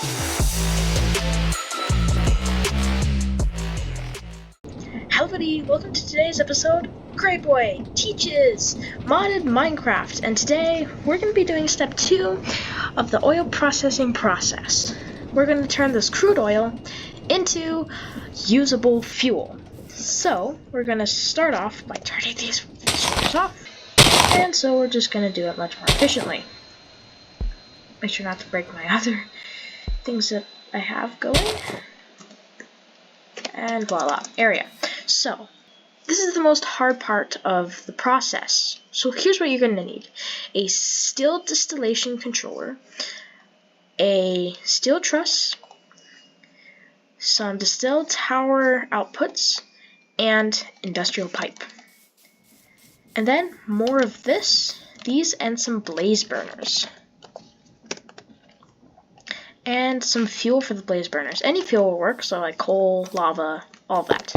Hello everybody, welcome to today's episode, GreyBoy teaches modded Minecraft, and today we're going to be doing step 2 of the oil processing process. We're going to turn this crude oil into usable fuel. So, we're going to start off by turning these switches off, and so we're just going to do it much more efficiently. Make sure not to break my other things that I have going. And voila, area. So, this is the most hard part of the process. So here's what you're going to need. A steel distillation controller, a steel truss, some distilled tower outputs, and industrial pipe. And then more of these and some blaze burners. And some fuel for the blaze burners. Any fuel will work, so like coal, lava, all that.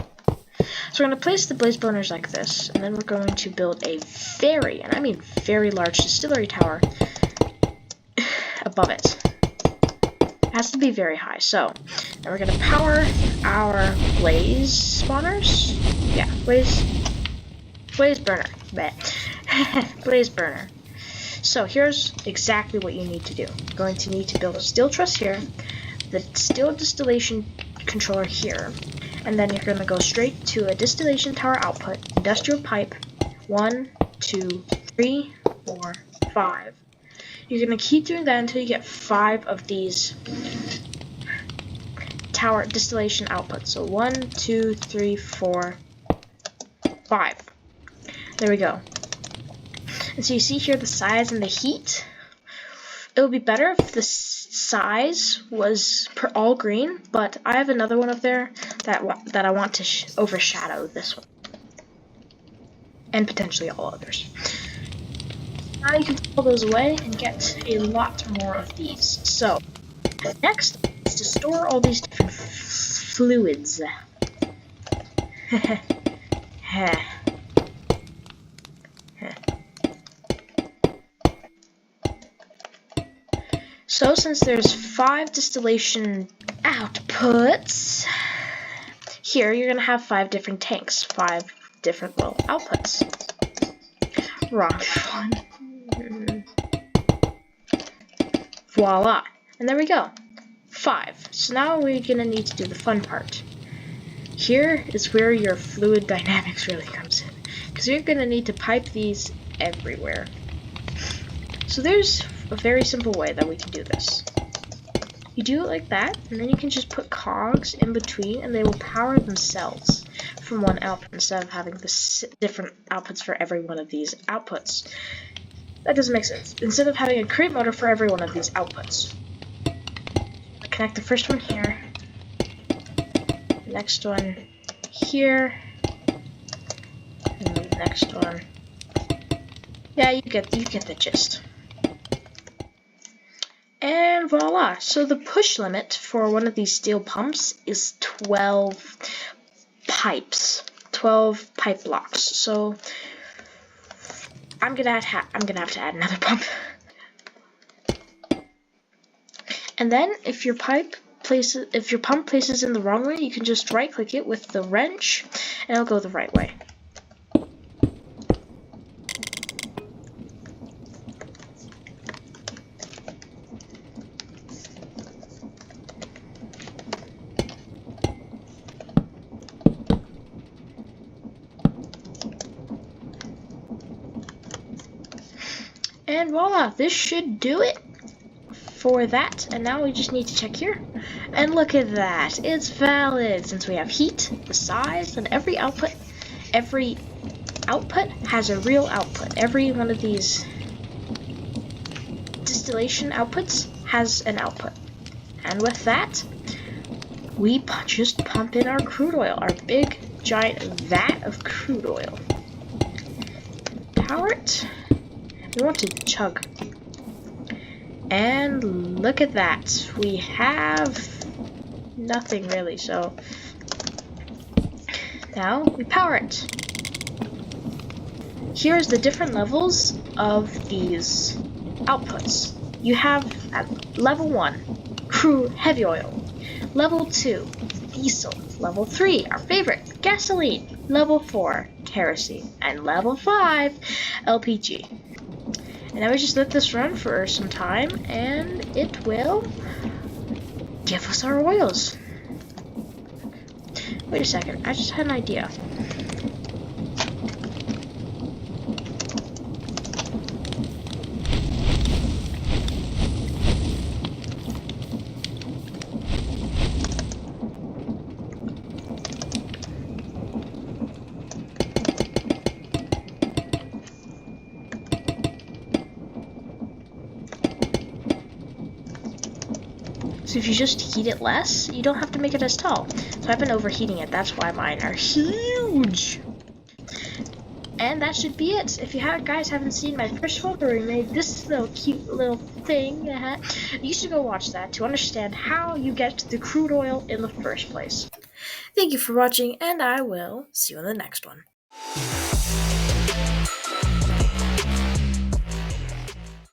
So we're going to place the blaze burners like this, and then we're going to build a very, and I mean very large distillery tower above it. It has to be very high. So, now we're going to power our blaze spawners. Yeah, blaze burner. Blaze burner. So here's exactly what you need to do. You're going to need to build a steel truss here, the steel distillation controller here, and then you're going to go straight to a distillation tower output, industrial pipe, 1, 2, 3, 4, 5. You're going to keep doing that until you get 5 of these tower distillation outputs. So 1, 2, 3, 4, 5. There we go. And so you see here the size and the heat. It would be better if the size was all green, but I have another one up there that I want to overshadow this one. And potentially all others. Now you can pull those away and get a lot more of these. So, next is to store all these different fluids. So since there's 5 distillation outputs, here you're going to have 5 different tanks, 5 different little outputs. Wrong one. Voila. And there we go. 5. So now we're going to need to do the fun part. Here is where your fluid dynamics really comes in, because you're going to need to pipe these everywhere. So there's a very simple way that we can do this. You do it like that, and then you can just put cogs in between, and they will power themselves from one output instead of having the different outputs for every one of these outputs. That doesn't make sense. Instead of having a crate motor for every one of these outputs, connect the first one here, the next one here, and the next one. Yeah, you get the gist. And voila! So the push limit for one of these steel pumps is 12 pipes, 12 pipe blocks. So I'm gonna have to add another pump. And then if your pump places in the wrong way, you can just right-click it with the wrench, and it'll go the right way. And voila, this should do it for that. And now we just need to check here. And look at that, it's valid since we have heat, the size, and every output has a real output. Every one of these distillation outputs has an output. And with that, we just pump in our crude oil, our big giant vat of crude oil. Power it. We want to chug. And look at that. We have nothing really, so now we power it. Here's the different levels of these outputs. You have at level 1 crude heavy oil. Level 2, diesel. Level 3, our favorite, gasoline. Level 4, kerosene. And level 5, LPG. And now we just let this run for some time, and it will give us our oils. Wait a second, I just had an idea. So if you just heat it less, you don't have to make it as tall. So I've been overheating it, that's why mine are huge. And that should be it. If you guys haven't seen my first one where we made this little cute little thing, you should go watch that to understand how you get the crude oil in the first place. Thank you for watching, and I will see you in the next one.